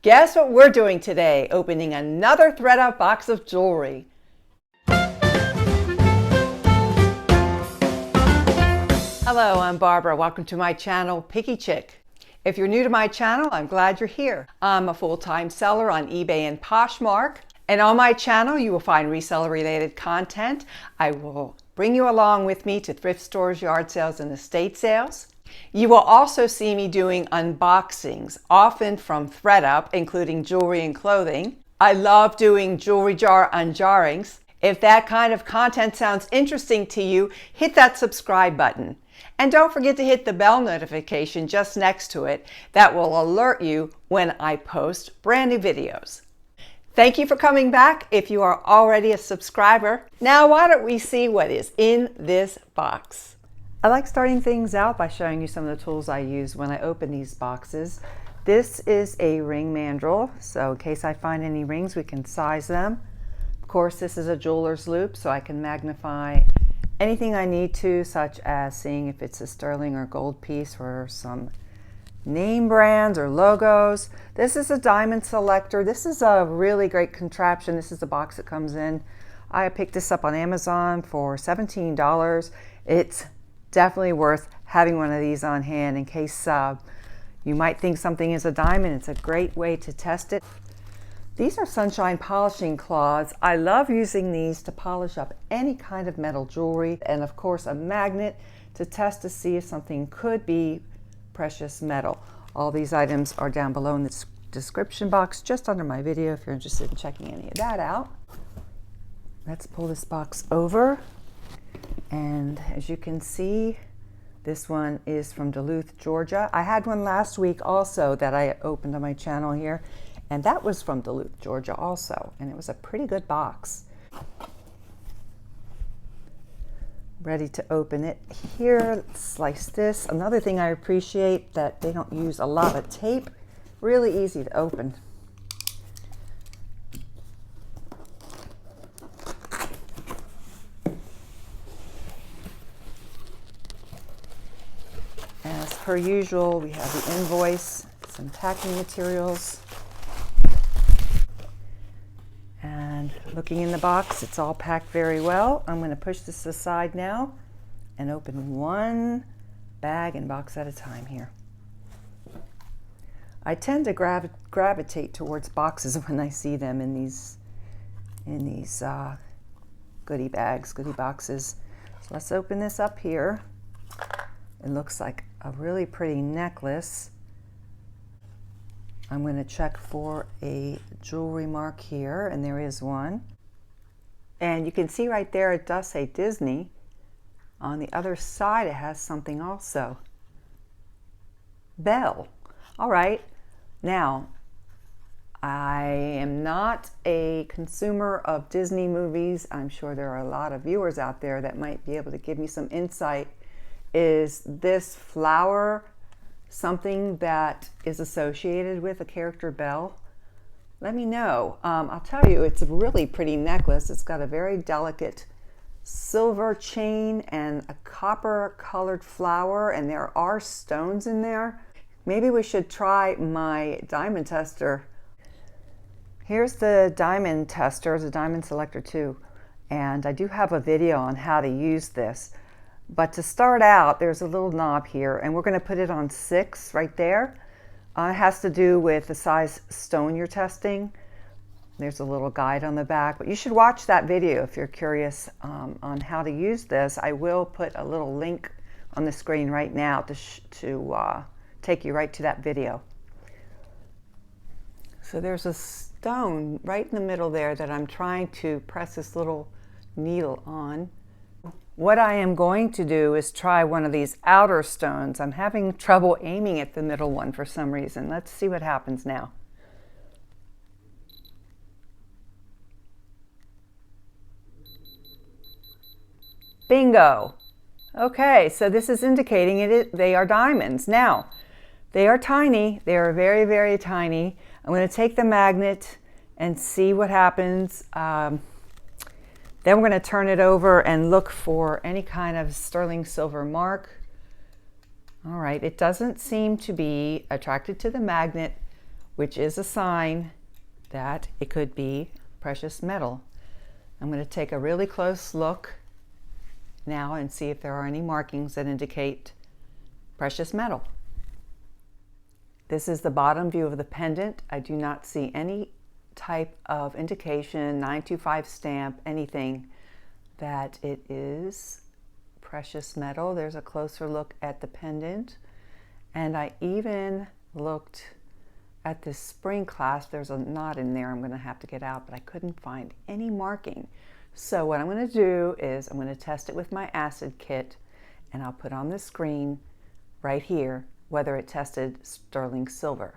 Guess what we're doing today? Opening another ThredUP box of jewelry. Hello, I'm Barbara. Welcome to my channel, Picky Chick. If you're new to my channel, I'm glad you're here. I'm a full-time seller on eBay and Poshmark. And on my channel, you will find reseller-related content. I will bring you along with me to thrift stores, yard sales, and estate sales. You will also see me doing unboxings, often from ThredUP, including jewelry and clothing. I love doing jewelry jar unjarrings. If that kind of content sounds interesting to you, hit that subscribe button. And don't forget to hit the bell notification just next to it. That will alert you when I post brand new videos. Thank you for coming back if you are already a subscriber. Now why don't we see what is in this box? I like starting things out by showing you some of the tools I use when I open these boxes. This is a ring mandrel, so in case I find any rings, we can size them. Of course, this is a jeweler's loop, so I can magnify anything I need to, such as seeing if it's a sterling or gold piece or some name brands or logos. This is a diamond selector. This is a really great contraption. This is the box that comes in. I picked this up on Amazon for $17. It's definitely worth having one of these on hand in case you might think something is a diamond. It's a great way to test it. These are sunshine polishing cloths. I love using these to polish up any kind of metal jewelry, and of course a magnet to test to see if something could be precious metal. All these items are down below in the description box just under my video if you're interested in checking any of that out. Let's pull this box over. And as you can see, this one is from Duluth, Georgia. I had one last week also that I opened on my channel here, and that was from Duluth, Georgia also, and it was a pretty good box. Ready to open it here. Let's slice this. Another thing I appreciate that they don't use a lot of tape. Really easy to open. As per usual, we have the invoice, some packing materials, and looking in the box, it's all packed very well. I'm going to push this aside now and open one bag and box at a time here. I tend to gravitate towards boxes when I see them in these goodie bags, goodie boxes. So let's open this up here. It looks like a really pretty necklace. I'm going to check for a jewelry mark here, and there is one. And you can see right there it does say Disney. On the other side it has something also. Bell. All right. Now, I am not a consumer of Disney movies. I'm sure there are a lot of viewers out there that might be able to give me some insight. Is this flower something that is associated with a character Belle? Let me know. I'll tell you, it's a really pretty necklace. It's got a very delicate silver chain and a copper colored flower, and there are stones in there. Maybe we should try my diamond tester. Here's the diamond tester, the diamond selector too, and I do have a video on how to use this. But to start out, there's a little knob here, and we're going to put it on 6 right there. It has to do with the size stone you're testing. There's a little guide on the back, but you should watch that video if you're curious on how to use this. I will put a little link on the screen right now to take you right to that video. So there's a stone right in the middle there that I'm trying to press this little needle on. What I am going to do is try one of these outer stones. I'm having trouble aiming at the middle one for some reason. Let's see what happens now. Bingo! Okay, so this is indicating they are diamonds. Now, they are tiny. They are very, very tiny. I'm going to take the magnet and see what happens. Then we're going to turn it over and look for any kind of sterling silver mark. All right, it doesn't seem to be attracted to the magnet which is a sign that it could be precious metal. I'm going to take a really close look now and see if there are any markings that indicate precious metal. This is the bottom view of the pendant. I do not see any type of indication, 925 stamp, anything that it is precious metal. There's a closer look at the pendant. And I even looked at this spring clasp. There's a knot in there I'm going to have to get out, but I couldn't find any marking. So what I'm going to do is I'm going to test it with my acid kit, and I'll put on the screen right here whether it tested sterling silver.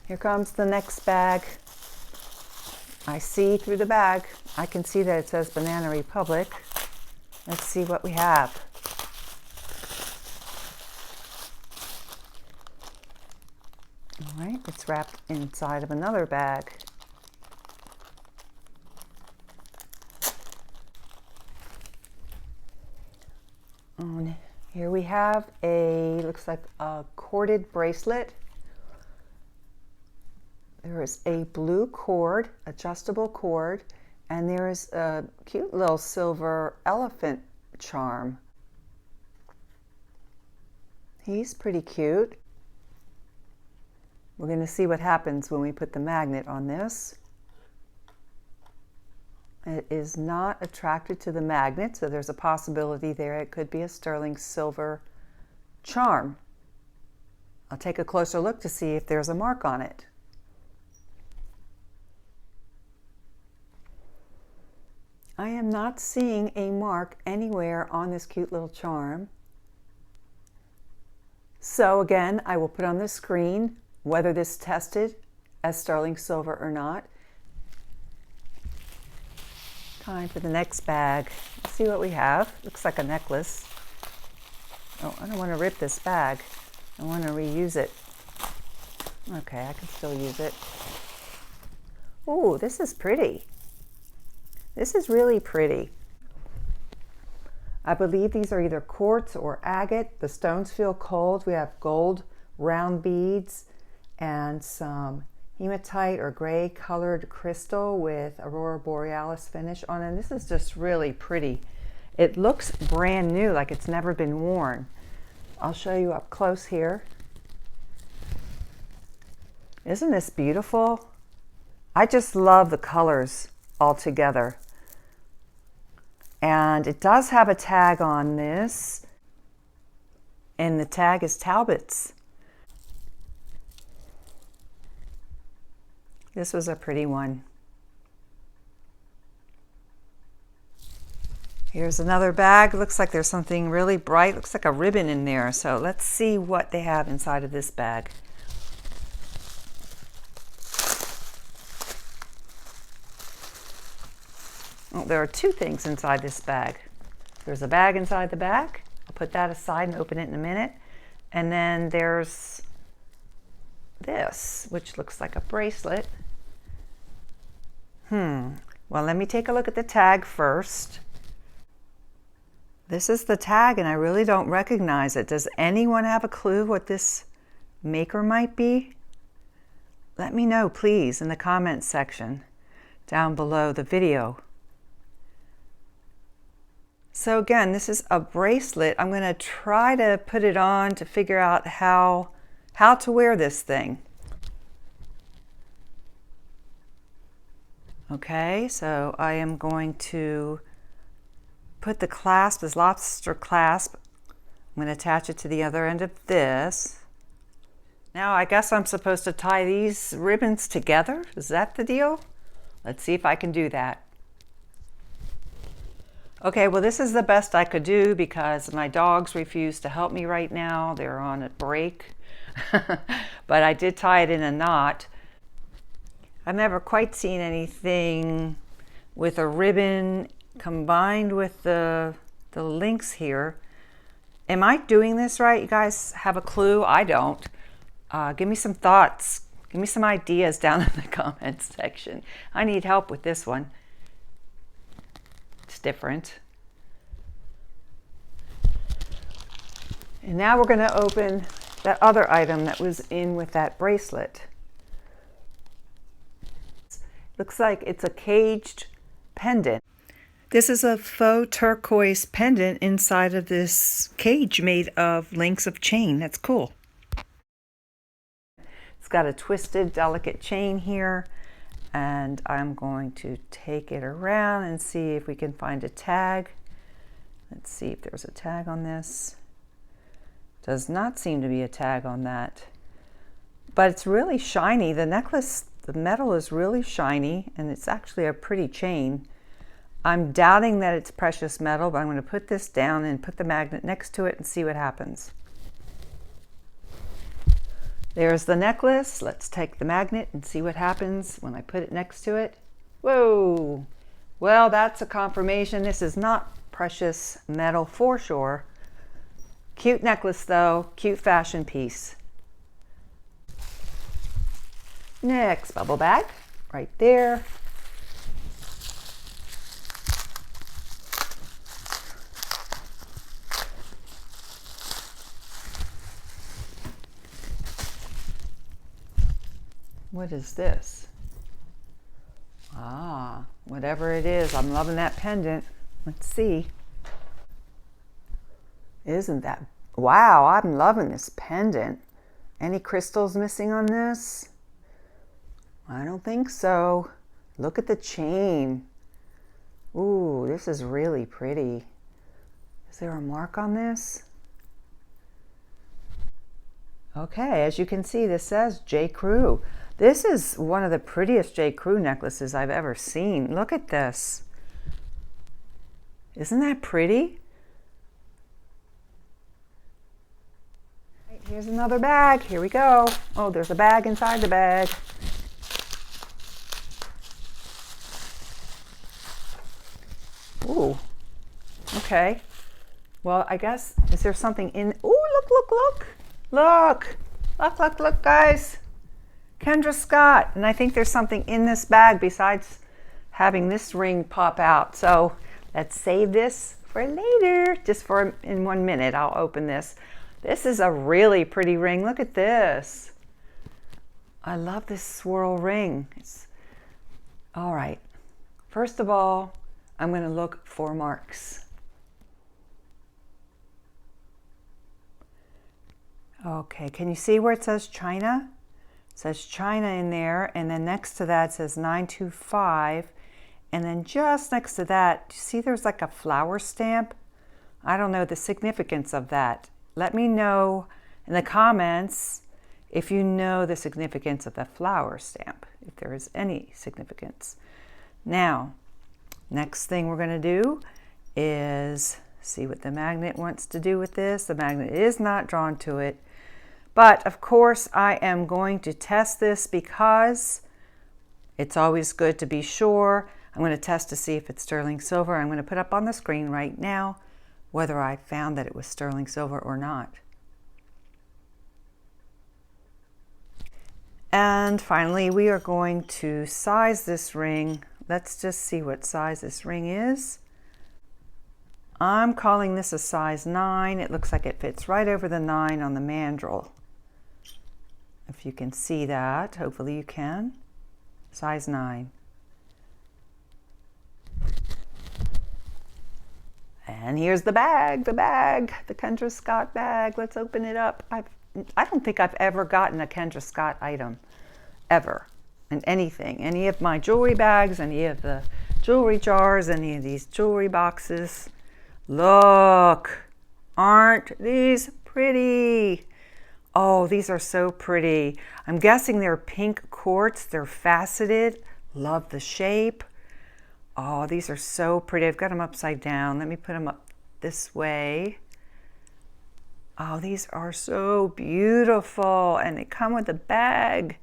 Here comes the next bag. I see through the bag. I can see that it says Banana Republic. Let's see what we have. All right, it's wrapped inside of another bag. And here we have looks like a corded bracelet. There is a blue cord, adjustable cord, and there is a cute little silver elephant charm. He's pretty cute. We're going to see what happens when we put the magnet on this. It is not attracted to the magnet, so there's a possibility there it could be a sterling silver charm. I'll take a closer look to see if there's a mark on it. I am not seeing a mark anywhere on this cute little charm. So again, I will put on the screen whether this tested as sterling silver or not. Time for the next bag. Let's see what we have. Looks like a necklace. Oh, I don't want to rip this bag. I want to reuse it. Okay, I can still use it. Ooh, this is pretty. This is really pretty. I believe these are either quartz or agate. The stones feel cold. We have gold round beads and some hematite or gray colored crystal with Aurora Borealis finish on it. And this is just really pretty. It looks brand new, like it's never been worn. I'll show you up close here. Isn't this beautiful? I just love the colors all together. And it does have a tag on this, and the tag is Talbots. This was a pretty one. Here's another bag. Looks like there's something really bright. Looks like a ribbon in there. So let's see what they have inside of this bag. Oh, there are two things inside this bag. There's a bag inside the bag. I'll put that aside and open it in a minute. And then there's this, which looks like a bracelet. Well, let me take a look at the tag first. This is the tag, and I really don't recognize it. Does anyone have a clue what this maker might be? Let me know, please, in the comments section down below the video. So again, this is a bracelet. I'm going to try to put it on to figure out how to wear this thing. Okay, so I am going to put the clasp, this lobster clasp, I'm going to attach it to the other end of this. Now I guess I'm supposed to tie these ribbons together. Is that the deal? Let's see if I can do that. Okay, well this is the best I could do because my dogs refuse to help me right now. They're on a break. But I did tie it in a knot. I've never quite seen anything with a ribbon combined with the links here. Am I doing this right? You guys have a clue? I don't. Give me some thoughts. Give me some ideas down in the comments section. I need help with this one. It's different. And now we're going to open that other item that was in with that bracelet. Looks like it's a caged pendant. This is a faux turquoise pendant inside of this cage made of links of chain. That's cool. It's got a twisted, delicate chain here, and I'm going to take it around and see if we can find a tag. Let's see if there's a tag on this. Does not seem to be a tag on that, but it's really shiny. The necklace, the metal is really shiny, and it's actually a pretty chain. I'm doubting that it's precious metal, but I'm going to put this down and put the magnet next to it and see what happens. There's the necklace. Let's take the magnet and see what happens when I put it next to it. Whoa! Well, that's a confirmation. This is not precious metal for sure. Cute necklace though, cute fashion piece. Next, bubble bag, right there. What is this? Ah, whatever it is, I'm loving that pendant. Let's see. Isn't that, wow, I'm loving this pendant. Any crystals missing on this? I don't think so. Look at the chain. Ooh, this is really pretty. Is there a mark on this? Okay, as you can see, this says J.Crew. This is one of the prettiest J.Crew necklaces I've ever seen. Look at this. Isn't that pretty? Here's another bag. Here we go. Oh, there's a bag inside the bag. Ooh. Okay. Well, I guess, is there something in? Ooh, look, look, look. Look. Look, look, look, guys. Kendra Scott. And I think there's something in this bag besides having this ring pop out. So let's save this for later. Just for in 1 minute, I'll open this. This is a really pretty ring. Look at this. I love this swirl ring. All right. First of all, I'm going to look for marks. Okay, can you see where it says China? It says China in there, and then next to that it says 925, and then just next to that, do you see there's like a flower stamp? I don't know the significance of that. Let me know in the comments if you know the significance of the flower stamp, if there is any significance. Now, next thing we're going to do is see what the magnet wants to do with this. The magnet is not drawn to it, but of course I am going to test this because it's always good to be sure. I'm going to test to see if it's sterling silver. I'm going to put up on the screen right now whether I found that it was sterling silver or not. And finally, we are going to size this ring. Let's just see what size this ring is. I'm calling this a size 9. It looks like it fits right over the 9 on the mandrel. If you can see that, hopefully you can. Size 9. And here's the bag, the Kendra Scott bag. Let's open it up. I don't think I've ever gotten a Kendra Scott item, ever, in anything. Any of my jewelry bags, any of the jewelry jars, any of these jewelry boxes. Look, aren't these pretty? Oh, these are so pretty. I'm guessing they're pink quartz. They're faceted. Love the shape. Oh, these are so pretty. I've got them upside down. Let me put them up this way. Oh, these are so beautiful, and they come with a bag.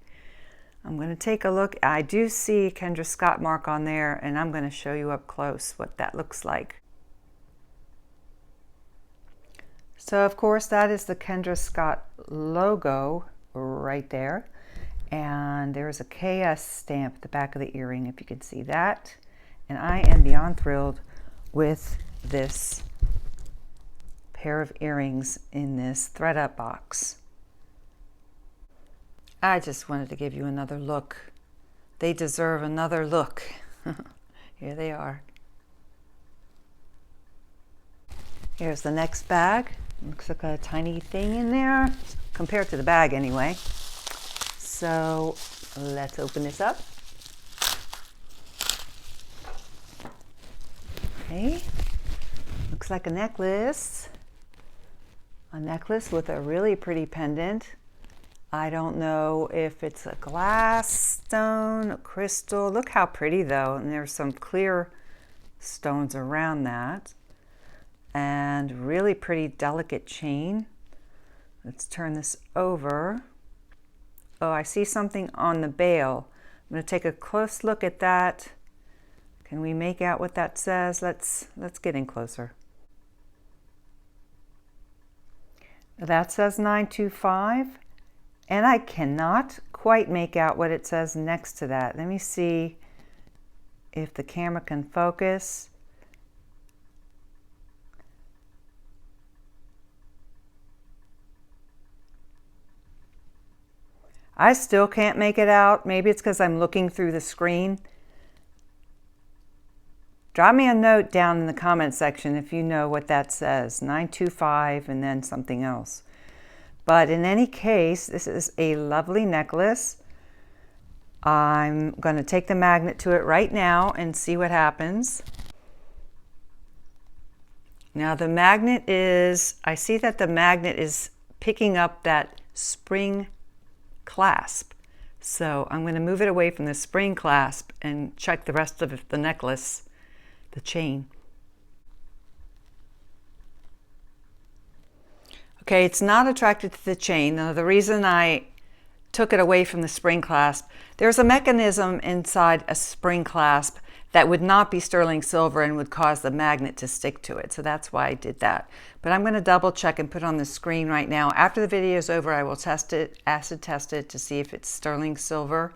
I'm going to take a look. I do see Kendra Scott mark on there, and I'm going to show you up close what that looks like. So, of course, that is the Kendra Scott logo right there, and there's a KS stamp at the back of the earring, if you can see that. And I am beyond thrilled with this pair of earrings in this ThredUP box. I just wanted to give you another look. They deserve another look. Here they are. Here's the next bag. Looks like a tiny thing in there, compared to the bag anyway. So let's open this up. Okay, looks like a necklace. A necklace with a really pretty pendant. I don't know if it's a glass stone, a crystal. Look how pretty though, and there's some clear stones around that. And really pretty delicate chain. Let's turn this over. Oh, I see something on the bail. I'm going to take a close look at that. Can we make out what that says? Let's get in closer. That says 925, and I cannot quite make out what it says next to that. Let me see if the camera can focus. I still can't make it out. Maybe it's because I'm looking through the screen. Drop me a note down in the comment section if you know what that says. 925 and then something else. But in any case, this is a lovely necklace. I'm going to take the magnet to it right now and see what happens. Now the magnet is, I see that the magnet is picking up that spring clasp. So I'm going to move it away from the spring clasp and check the rest of the necklace, the chain. Okay, it's not attracted to the chain. Now, the reason I took it away from the spring clasp, there's a mechanism inside a spring clasp that would not be sterling silver and would cause the magnet to stick to it. So that's why I did that. But I'm going to double check and put it on the screen right now. After the video is over, I will test it, acid test it to see if it's sterling silver.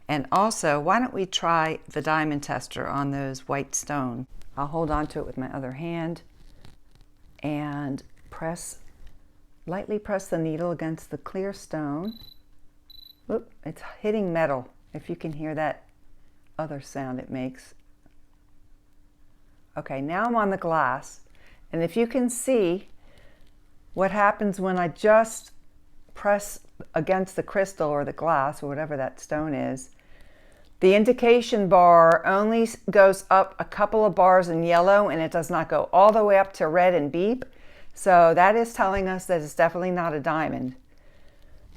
And also, why don't we try the diamond tester on those white stones? I'll hold on to it with my other hand and lightly press the needle against the clear stone. Oop, it's hitting metal, if you can hear that other sound it makes. Okay, now I'm on the glass, and if you can see what happens when I just press against the crystal or the glass or whatever that stone is, the indication bar only goes up a couple of bars in yellow, and it does not go all the way up to red and beep. So that is telling us that it's definitely not a diamond.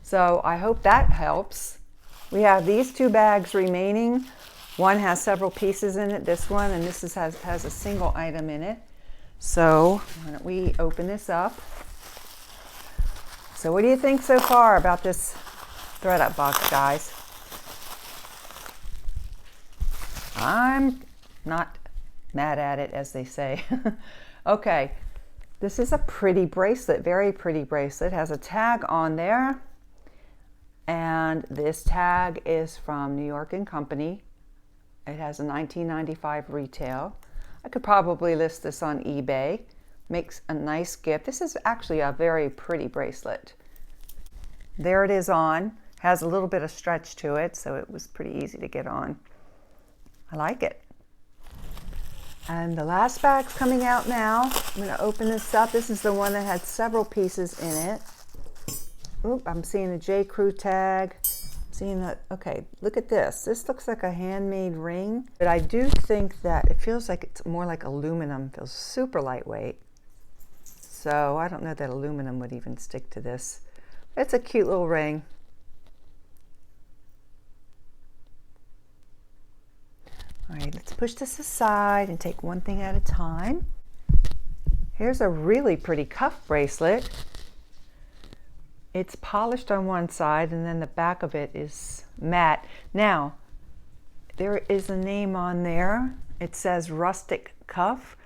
So I hope that helps. We have these two bags remaining. One has several pieces in it, this one, and this has a single item in it. So why don't we open this up? So what do you think so far about this ThredUP box, guys? I'm not mad at it, as they say. Okay, this is a pretty bracelet, very pretty bracelet. It has a tag on there, and this tag is from New York & Company. It has a $19.95 retail. I could probably list this on eBay. Makes a nice gift. This is actually a very pretty bracelet. There it is on. Has a little bit of stretch to it, so it was pretty easy to get on. I like it. And the last bag's coming out now. I'm going to open this up. This is the one that had several pieces in it. Oop, I'm seeing a J.Crew tag. Seeing that, okay, look at this. This looks like a handmade ring, but I do think that it feels like it's more like aluminum. It feels super lightweight. So I don't know that aluminum would even stick to this. It's a cute little ring. All right, let's push this aside and take one thing at a time. Here's a really pretty cuff bracelet. It's polished on one side, and then the back of it is matte. Now, there is a name on there. It says Rustic Cuff,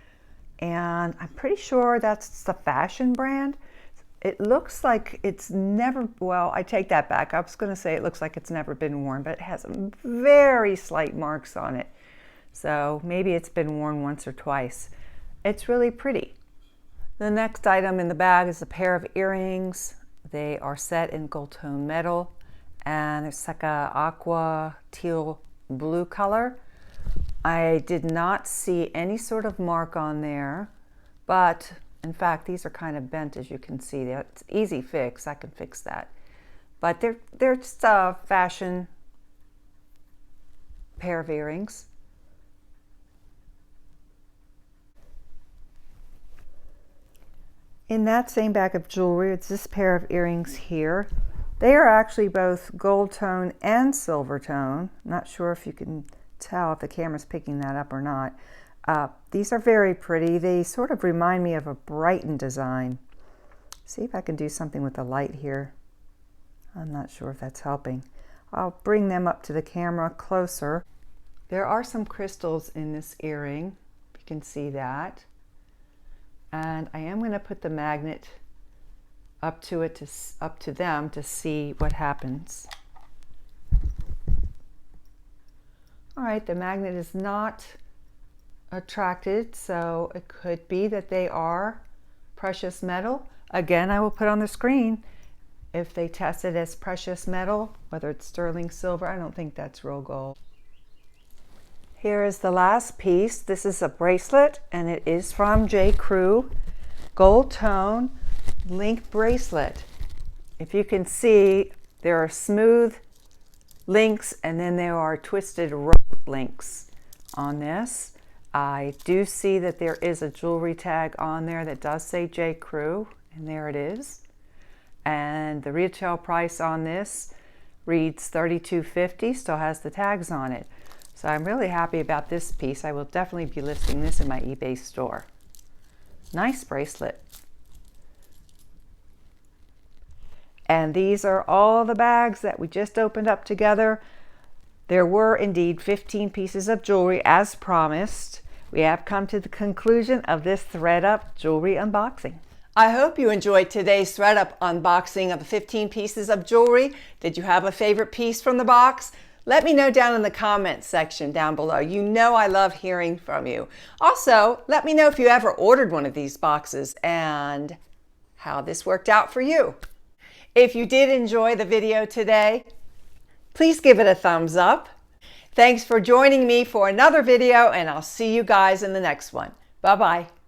and I'm pretty sure that's the fashion brand. It looks like it's never, well, I take that back. I was going to say it looks like it's never been worn, but it has very slight marks on it. So maybe it's been worn once or twice. It's really pretty. The next item in the bag is a pair of earrings. They are set in gold tone metal, and it's like a aqua teal blue color. I did not see any sort of mark on there, but in fact these are kind of bent, as you can see. It's easy fix, I can fix that. But they're just a fashion pair of earrings. In that same bag of jewelry, it's this pair of earrings here. They are actually both gold tone and silver tone. I'm not sure if you can tell if the camera's picking that up or not. These are very pretty. They sort of remind me of a Brighton design. See if I can do something with the light here. I'm not sure if that's helping. I'll bring them up to the camera closer. There are some crystals in this earring. You can see that. And I am going to put the magnet up to them to see what happens. All right, the magnet is not attracted, so it could be that they are precious metal. Again, I will put on the screen if they test it as precious metal, whether it's sterling silver. I don't think that's real gold. Here is the last piece. This is a bracelet, and it is from J.Crew, gold tone link bracelet. If you can see, there are smooth links and then there are twisted rope links on this. I do see that there is a jewelry tag on there that does say J.Crew, and there it is. And the retail price on this reads $32.50, still has the tags on it. So I'm really happy about this piece. I will definitely be listing this in my eBay store. Nice bracelet. And these are all the bags that we just opened up together. There were indeed 15 pieces of jewelry as promised. We have come to the conclusion of this ThredUP jewelry unboxing. I hope you enjoyed today's ThredUP unboxing of the 15 pieces of jewelry. Did you have a favorite piece from the box? Let me know down in the comments section down below. You know I love hearing from you. Also, let me know if you ever ordered one of these boxes and how this worked out for you. If you did enjoy the video today, please give it a thumbs up. Thanks for joining me for another video, and I'll see you guys in the next one. Bye-bye.